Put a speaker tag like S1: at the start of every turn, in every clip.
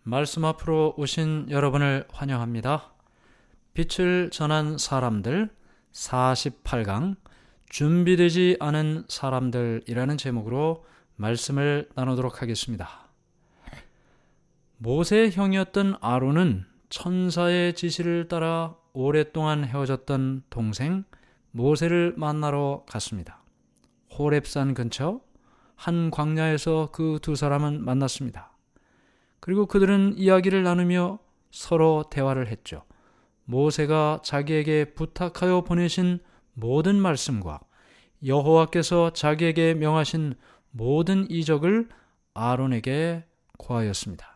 S1: 말씀 앞으로 오신 여러분을 환영합니다. 빛을 전한 사람들 48강 준비되지 않은 사람들이라는 제목으로 말씀을 나누도록 하겠습니다. 모세의 형이었던 아론은 천사의 지시를 따라 오랫동안 헤어졌던 동생 모세를 만나러 갔습니다. 호렙산 근처 한 광야에서 그 두 사람은 만났습니다. 그리고 그들은 이야기를 나누며 서로 대화를 했죠. 모세가 자기에게 부탁하여 보내신 모든 말씀과 여호와께서 자기에게 명하신 모든 이적을 아론에게 고하였습니다.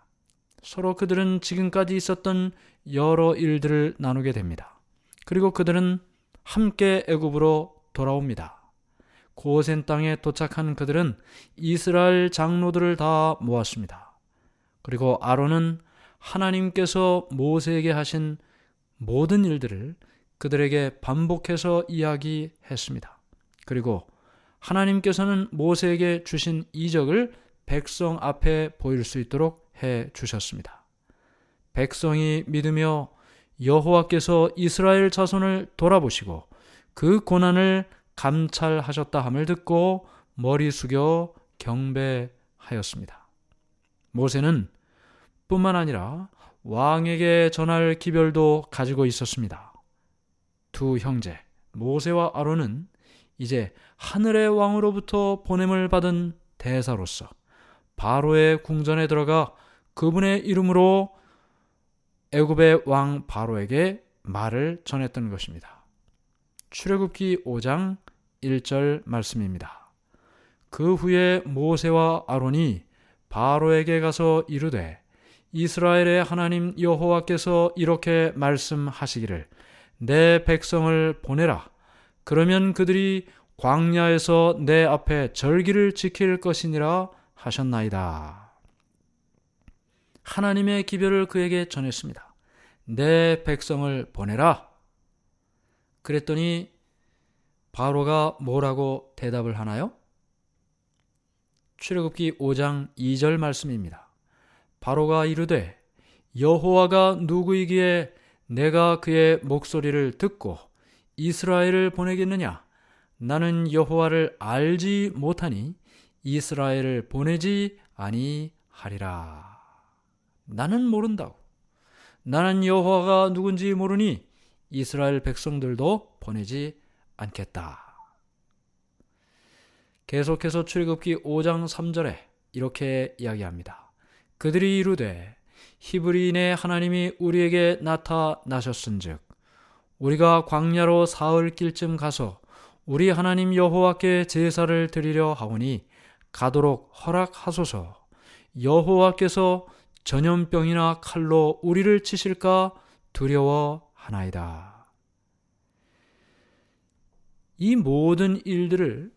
S1: 서로 그들은 지금까지 있었던 여러 일들을 나누게 됩니다. 그리고 그들은 함께 애굽으로 돌아옵니다. 고센 땅에 도착한 그들은 이스라엘 장로들을 다 모았습니다. 그리고 아론은 하나님께서 모세에게 하신 모든 일들을 그들에게 반복해서 이야기했습니다. 그리고 하나님께서는 모세에게 주신 이적을 백성 앞에 보일 수 있도록 해 주셨습니다. 백성이 믿으며 여호와께서 이스라엘 자손을 돌아보시고 그 고난을 감찰하셨다 함을 듣고 머리 숙여 경배하였습니다. 모세는 뿐만 아니라 왕에게 전할 기별도 가지고 있었습니다. 두 형제 모세와 아론은 이제 하늘의 왕으로부터 보냄을 받은 대사로서 바로의 궁전에 들어가 그분의 이름으로 애굽의 왕 바로에게 말을 전했던 것입니다. 출애굽기 5장 1절 말씀입니다. 그 후에 모세와 아론이 바로에게 가서 이르되 이스라엘의 하나님 여호와께서 이렇게 말씀하시기를 내 백성을 보내라. 그러면 그들이 광야에서 내 앞에 절기를 지킬 것이니라 하셨나이다. 하나님의 기별을 그에게 전했습니다. 내 백성을 보내라. 그랬더니 바로가 뭐라고 대답을 하나요? 출애굽기 5장 2절 말씀입니다. 바로가 이르되 여호와가 누구이기에 내가 그의 목소리를 듣고 이스라엘을 보내겠느냐? 나는 여호와를 알지 못하니 이스라엘을 보내지 아니하리라. 나는 모른다고. 나는 여호와가 누군지 모르니 이스라엘 백성들도 보내지 않겠다. 계속해서 출애굽기 5장 3절에 이렇게 이야기합니다. 그들이 이르되 히브리인의 하나님이 우리에게 나타나셨은즉 우리가 광야로 사흘 길쯤 가서 우리 하나님 여호와께 제사를 드리려 하오니 가도록 허락하소서. 여호와께서 전염병이나 칼로 우리를 치실까 두려워하나이다. 이 모든 일들을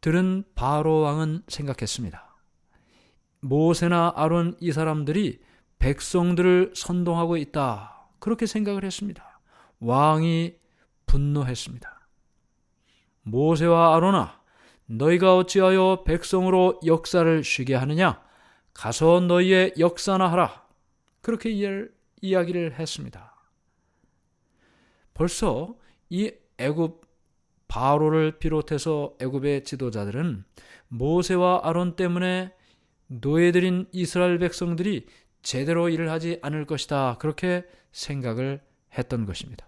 S1: 들은 바로 왕은 생각했습니다. 모세나 아론 이 사람들이 백성들을 선동하고 있다. 그렇게 생각을 했습니다. 왕이 분노했습니다. 모세와 아론아, 너희가 어찌하여 백성으로 역사를 쉬게 하느냐? 가서 너희의 역사나 하라. 그렇게 이야기를 했습니다. 벌써 이 애굽 바로를 비롯해서 애굽의 지도자들은 모세와 아론 때문에 노예들인 이스라엘 백성들이 제대로 일을 하지 않을 것이다. 그렇게 생각을 했던 것입니다.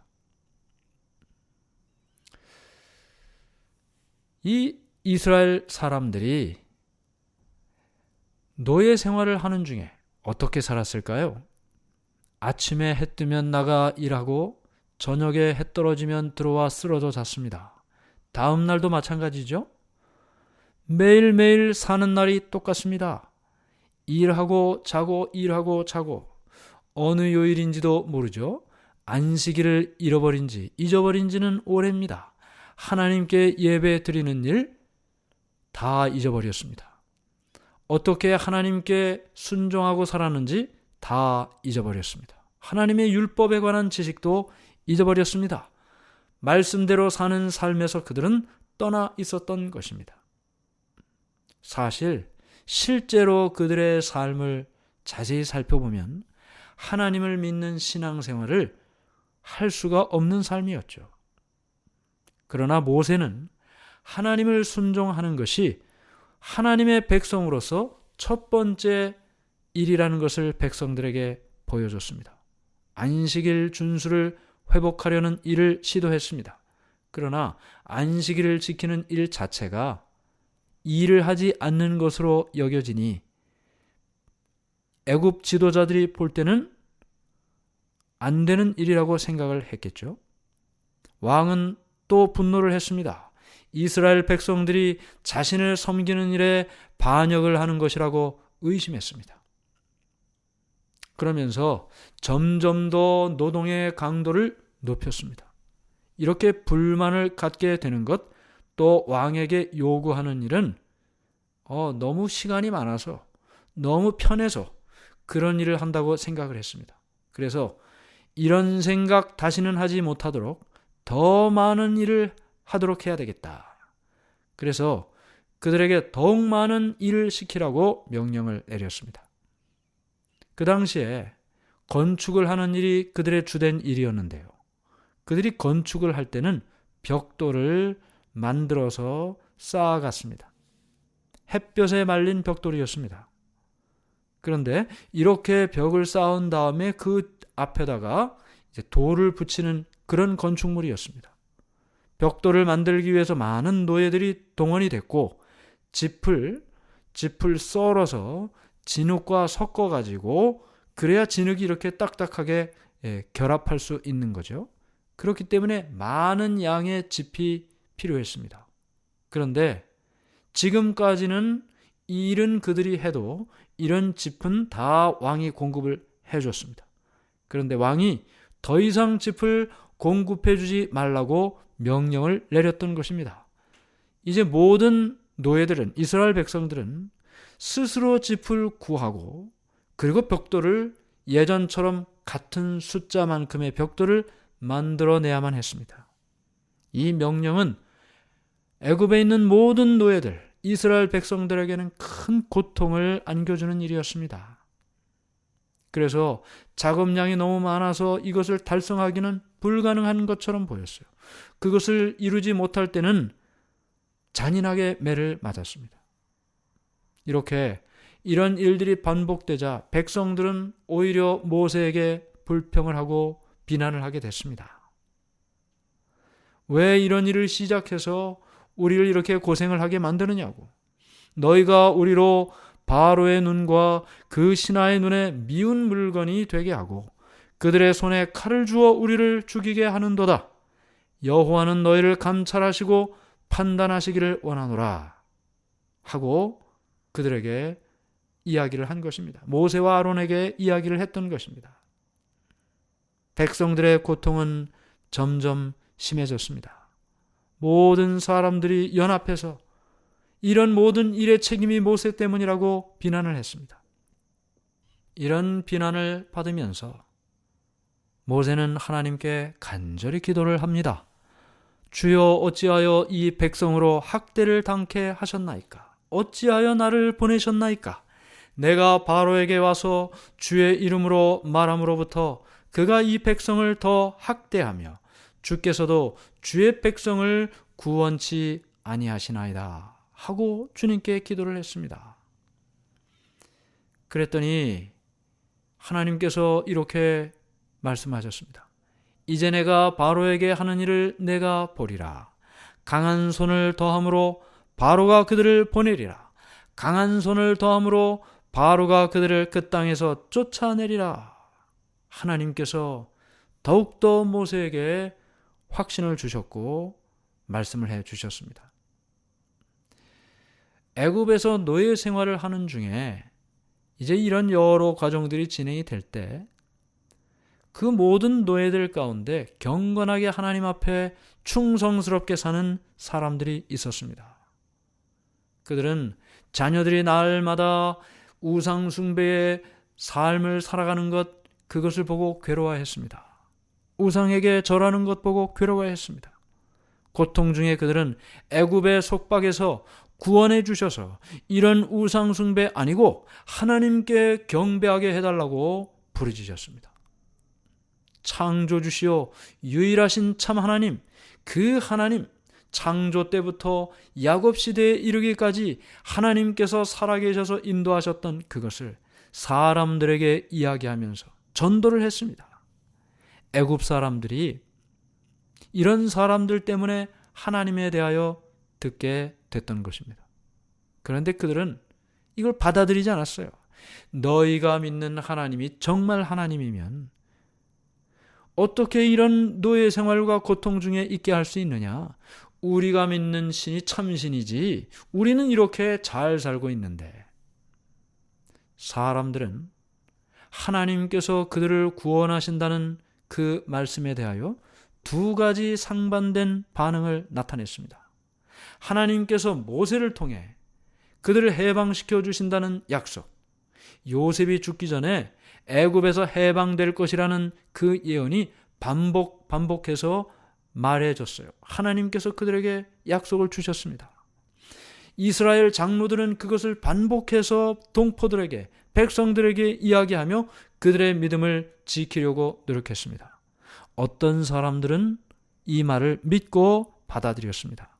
S1: 이 이스라엘 사람들이 노예 생활을 하는 중에 어떻게 살았을까요? 아침에 해 뜨면 나가 일하고 저녁에 해 떨어지면 들어와 쓰러져 잤습니다. 다음 날도 마찬가지죠. 매일매일 사는 날이 똑같습니다. 일하고 자고 일하고 자고 어느 요일인지도 모르죠. 안식일을 잊어버린지는 오래입니다. 하나님께 예배 드리는 일 다 잊어버렸습니다. 어떻게 하나님께 순종하고 살았는지 다 잊어버렸습니다. 하나님의 율법에 관한 지식도 잊어버렸습니다. 말씀대로 사는 삶에서 그들은 떠나 있었던 것입니다. 사실 실제로 그들의 삶을 자세히 살펴보면 하나님을 믿는 신앙생활을 할 수가 없는 삶이었죠. 그러나 모세는 하나님을 순종하는 것이 하나님의 백성으로서 첫 번째 일이라는 것을 백성들에게 보여줬습니다. 안식일 준수를 회복하려는 일을 시도했습니다. 그러나 안식일을 지키는 일 자체가 일을 하지 않는 것으로 여겨지니 애굽 지도자들이 볼 때는 안 되는 일이라고 생각을 했겠죠. 왕은 또 분노를 했습니다. 이스라엘 백성들이 자신을 섬기는 일에 반역을 하는 것이라고 의심했습니다. 그러면서 점점 더 노동의 강도를 높였습니다. 이렇게 불만을 갖게 되는 것, 또 왕에게 요구하는 일은 너무 시간이 많아서, 너무 편해서 그런 일을 한다고 생각을 했습니다. 그래서 이런 생각 다시는 하지 못하도록 더 많은 일을 하도록 해야 되겠다. 그래서 그들에게 더욱 많은 일을 시키라고 명령을 내렸습니다. 그 당시에 건축을 하는 일이 그들의 주된 일이었는데요. 그들이 건축을 할 때는 벽돌을 만들어서 쌓아갔습니다. 햇볕에 말린 벽돌이었습니다. 그런데 이렇게 벽을 쌓은 다음에 그 앞에다가 이제 돌을 붙이는 그런 건축물이었습니다. 벽돌을 만들기 위해서 많은 노예들이 동원이 됐고 짚을 썰어서 진흙과 섞어가지고 그래야 진흙이 이렇게 딱딱하게 결합할 수 있는 거죠. 그렇기 때문에 많은 양의 짚이 필요했습니다. 그런데 지금까지는 이 일은 그들이 해도 이런 짚은 다 왕이 공급을 해줬습니다. 그런데 왕이 더 이상 짚을 공급해주지 말라고 명령을 내렸던 것입니다. 이제 모든 노예들은, 이스라엘 백성들은 스스로 짚을 구하고 그리고 벽돌을 예전처럼 같은 숫자만큼의 벽돌을 만들어내야만 했습니다. 이 명령은 애굽에 있는 모든 노예들, 이스라엘 백성들에게는 큰 고통을 안겨주는 일이었습니다. 그래서 작업량이 너무 많아서 이것을 달성하기는 불가능한 것처럼 보였어요. 그것을 이루지 못할 때는 잔인하게 매를 맞았습니다. 이렇게 이런 일들이 반복되자 백성들은 오히려 모세에게 불평을 하고 비난을 하게 됐습니다. 왜 이런 일을 시작해서 우리를 이렇게 고생을 하게 만드느냐고. 너희가 우리로 바로의 눈과 그 신하의 눈에 미운 물건이 되게 하고 그들의 손에 칼을 주어 우리를 죽이게 하는도다. 여호와는 너희를 감찰하시고 판단하시기를 원하노라 하고 그들에게 이야기를 한 것입니다. 모세와 아론에게 이야기를 했던 것입니다. 백성들의 고통은 점점 심해졌습니다. 모든 사람들이 연합해서 이런 모든 일의 책임이 모세 때문이라고 비난을 했습니다. 이런 비난을 받으면서 모세는 하나님께 간절히 기도를 합니다. 주여 어찌하여 이 백성으로 학대를 당케 하셨나이까? 어찌하여 나를 보내셨나이까? 내가 바로에게 와서 주의 이름으로 말함으로부터 그가 이 백성을 더 학대하며 주께서도 주의 백성을 구원치 아니하시나이다 하고 주님께 기도를 했습니다. 그랬더니 하나님께서 이렇게 말씀하셨습니다. 이제 내가 바로에게 하는 일을 내가 보리라. 강한 손을 더함으로 바로가 그들을 보내리라. 강한 손을 더함으로 바로가 그들을 그 땅에서 쫓아내리라. 하나님께서 더욱더 모세에게 확신을 주셨고 말씀을 해 주셨습니다. 애굽에서 노예 생활을 하는 중에 이제 이런 여러 과정들이 진행이 될 때 그 모든 노예들 가운데 경건하게 하나님 앞에 충성스럽게 사는 사람들이 있었습니다. 그들은 자녀들이 날마다 우상 숭배의 삶을 살아가는 것, 그것을 보고 괴로워했습니다. 우상에게 절하는 것 보고 괴로워했습니다. 고통 중에 그들은 애굽의 속박에서 구원해 주셔서 이런 우상숭배 아니고 하나님께 경배하게 해달라고 부르짖었습니다. 창조주시오 유일하신 참 하나님, 그 하나님, 창조 때부터 야곱 시대에 이르기까지 하나님께서 살아계셔서 인도하셨던 그것을 사람들에게 이야기하면서 전도를 했습니다. 애굽 사람들이 이런 사람들 때문에 하나님에 대하여 듣게 됐던 것입니다. 그런데 그들은 이걸 받아들이지 않았어요. 너희가 믿는 하나님이 정말 하나님이면 어떻게 이런 노예 생활과 고통 중에 있게 할 수 있느냐? 우리가 믿는 신이 참신이지 우리는 이렇게 잘 살고 있는데. 사람들은 하나님께서 그들을 구원하신다는 그 말씀에 대하여 두 가지 상반된 반응을 나타냈습니다. 하나님께서 모세를 통해 그들을 해방시켜 주신다는 약속, 요셉이 죽기 전에 애굽에서 해방될 것이라는 그 예언이 반복해서 말해줬어요. 하나님께서 그들에게 약속을 주셨습니다. 이스라엘 장로들은 그것을 반복해서 동포들에게, 백성들에게 이야기하며 그들의 믿음을 지키려고 노력했습니다. 어떤 사람들은 이 말을 믿고 받아들였습니다.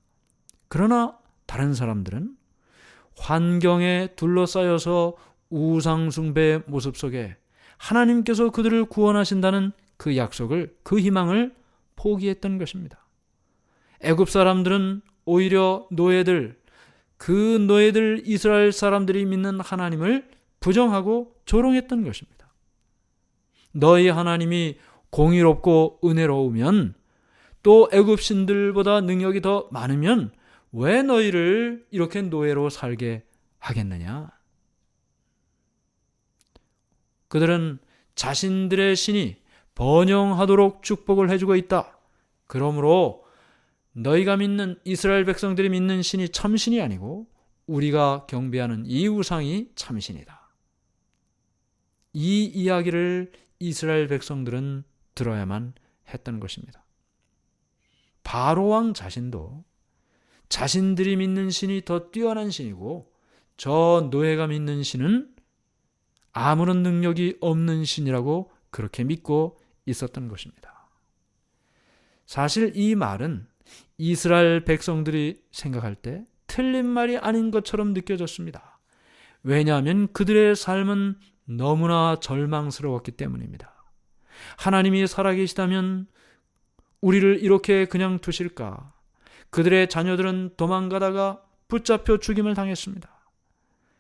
S1: 그러나 다른 사람들은 환경에 둘러싸여서 우상숭배의 모습 속에 하나님께서 그들을 구원하신다는 그 약속을, 그 희망을 포기했던 것입니다. 애굽 사람들은 오히려 그 노예들 이스라엘 사람들이 믿는 하나님을 부정하고 조롱했던 것입니다. 너희 하나님이 공의롭고 은혜로우면, 또 애굽 신들보다 능력이 더 많으면 왜 너희를 이렇게 노예로 살게 하겠느냐? 그들은 자신들의 신이 번영하도록 축복을 해주고 있다. 그러므로 너희가 믿는, 이스라엘 백성들이 믿는 신이 참신이 아니고 우리가 경배하는 이 우상이 참신이다. 이 이야기를 이스라엘 백성들은 들어야만 했던 것입니다. 바로 왕 자신도 자신들이 믿는 신이 더 뛰어난 신이고 저 노예가 믿는 신은 아무런 능력이 없는 신이라고 그렇게 믿고 있었던 것입니다. 사실 이 말은 이스라엘 백성들이 생각할 때 틀린 말이 아닌 것처럼 느껴졌습니다. 왜냐하면 그들의 삶은 너무나 절망스러웠기 때문입니다. 하나님이 살아계시다면 우리를 이렇게 그냥 두실까? 그들의 자녀들은 도망가다가 붙잡혀 죽임을 당했습니다.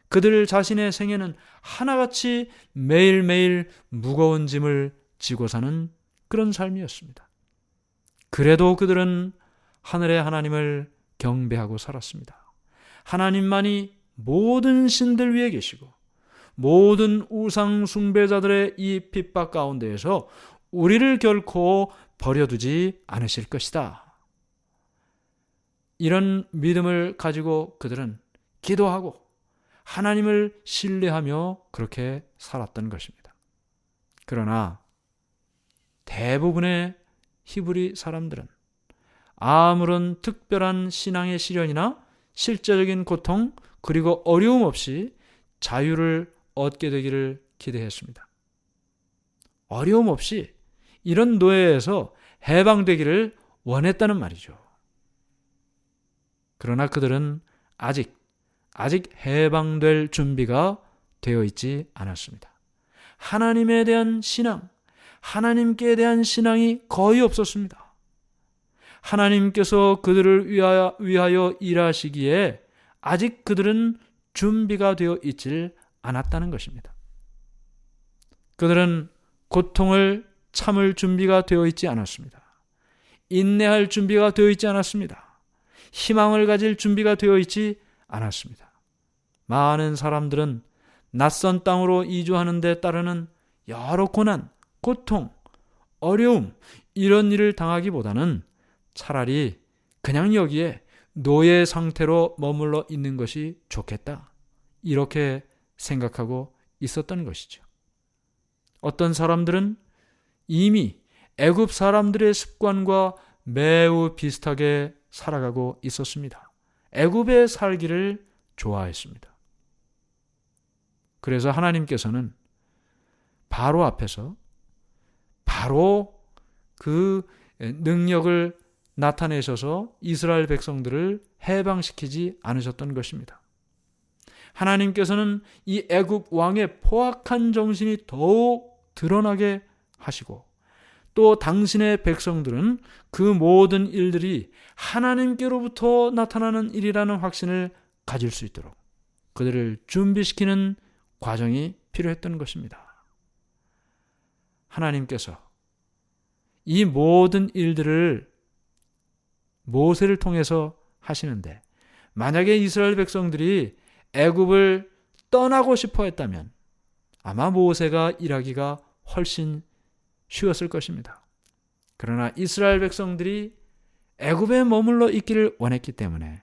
S1: 그들 자신의 생애는 하나같이 매일매일 무거운 짐을 지고 사는 그런 삶이었습니다. 그래도 그들은 하늘의 하나님을 경배하고 살았습니다. 하나님만이 모든 신들 위에 계시고 모든 우상 숭배자들의 이 핍박 가운데에서 우리를 결코 버려두지 않으실 것이다. 이런 믿음을 가지고 그들은 기도하고 하나님을 신뢰하며 그렇게 살았던 것입니다. 그러나 대부분의 히브리 사람들은 아무런 특별한 신앙의 시련이나 실제적인 고통 그리고 어려움 없이 자유를 얻게 되기를 기대했습니다. 어려움 없이 이런 노예에서 해방되기를 원했다는 말이죠. 그러나 그들은 아직 해방될 준비가 되어 있지 않았습니다. 하나님에 대한 신앙, 하나님께 대한 신앙이 거의 없었습니다. 하나님께서 그들을 위하여 일하시기에 아직 그들은 준비가 되어 있질 않았다는 것입니다. 그들은 고통을 참을 준비가 되어 있지 않았습니다. 인내할 준비가 되어 있지 않았습니다. 희망을 가질 준비가 되어 있지 않았습니다. 많은 사람들은 낯선 땅으로 이주하는 데 따르는 여러 고난, 고통, 어려움 이런 일을 당하기보다는 차라리 그냥 여기에 노예 상태로 머물러 있는 것이 좋겠다. 이렇게 생각하고 있었던 것이죠. 어떤 사람들은 이미 애굽 사람들의 습관과 매우 비슷하게 살아가고 있었습니다. 애굽에 살기를 좋아했습니다. 그래서 하나님께서는 바로 앞에서 바로 그 능력을 나타내셔서 이스라엘 백성들을 해방시키지 않으셨던 것입니다. 하나님께서는 이 애굽 왕의 포악한 정신이 더욱 드러나게 하시고 또 당신의 백성들은 그 모든 일들이 하나님께로부터 나타나는 일이라는 확신을 가질 수 있도록 그들을 준비시키는 과정이 필요했던 것입니다. 하나님께서 이 모든 일들을 모세를 통해서 하시는데 만약에 이스라엘 백성들이 애굽을 떠나고 싶어 했다면 아마 모세가 일하기가 훨씬 쉬웠을 것입니다. 그러나 이스라엘 백성들이 애굽에 머물러 있기를 원했기 때문에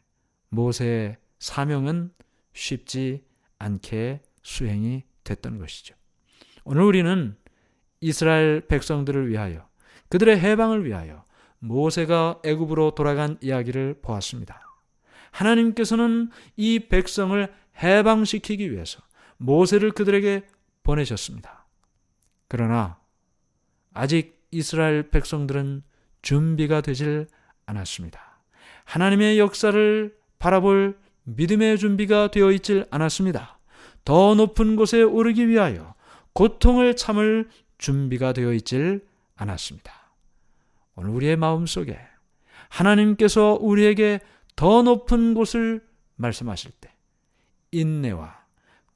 S1: 모세의 사명은 쉽지 않게 수행이 됐던 것이죠. 오늘 우리는 이스라엘 백성들을 위하여 그들의 해방을 위하여 모세가 애굽으로 돌아간 이야기를 보았습니다. 하나님께서는 이 백성을 해방시키기 위해서 모세를 그들에게 보내셨습니다. 그러나 아직 이스라엘 백성들은 준비가 되질 않았습니다. 하나님의 역사를 바라볼 믿음의 준비가 되어 있질 않았습니다. 더 높은 곳에 오르기 위하여 고통을 참을 준비가 되어 있질 않았습니다. 오늘 우리의 마음속에 하나님께서 우리에게 더 높은 곳을 말씀하실 때 인내와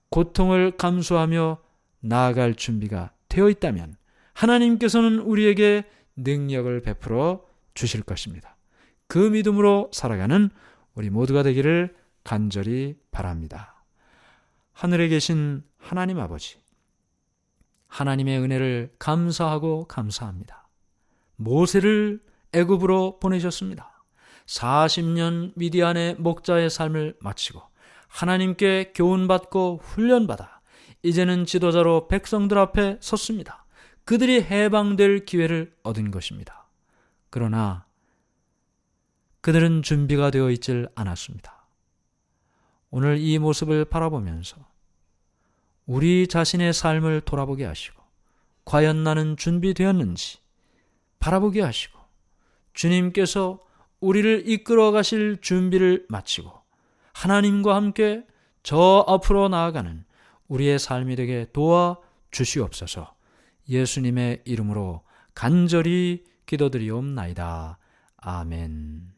S1: 고통을 감수하며 나아갈 준비가 되어 있다면 하나님께서는 우리에게 능력을 베풀어 주실 것입니다. 그 믿음으로 살아가는 우리 모두가 되기를 간절히 바랍니다. 하늘에 계신 하나님 아버지, 하나님의 은혜를 감사하고 감사합니다. 모세를 애굽으로 보내셨습니다. 40년 미디안의 목자의 삶을 마치고 하나님께 교훈받고 훈련받아 이제는 지도자로 백성들 앞에 섰습니다. 그들이 해방될 기회를 얻은 것입니다. 그러나 그들은 준비가 되어 있질 않았습니다. 오늘 이 모습을 바라보면서 우리 자신의 삶을 돌아보게 하시고 과연 나는 준비되었는지 바라보게 하시고 주님께서 우리를 이끌어 가실 준비를 마치고 하나님과 함께 저 앞으로 나아가는 우리의 삶이 되게 도와 주시옵소서. 예수님의 이름으로 간절히 기도드리옵나이다. 아멘.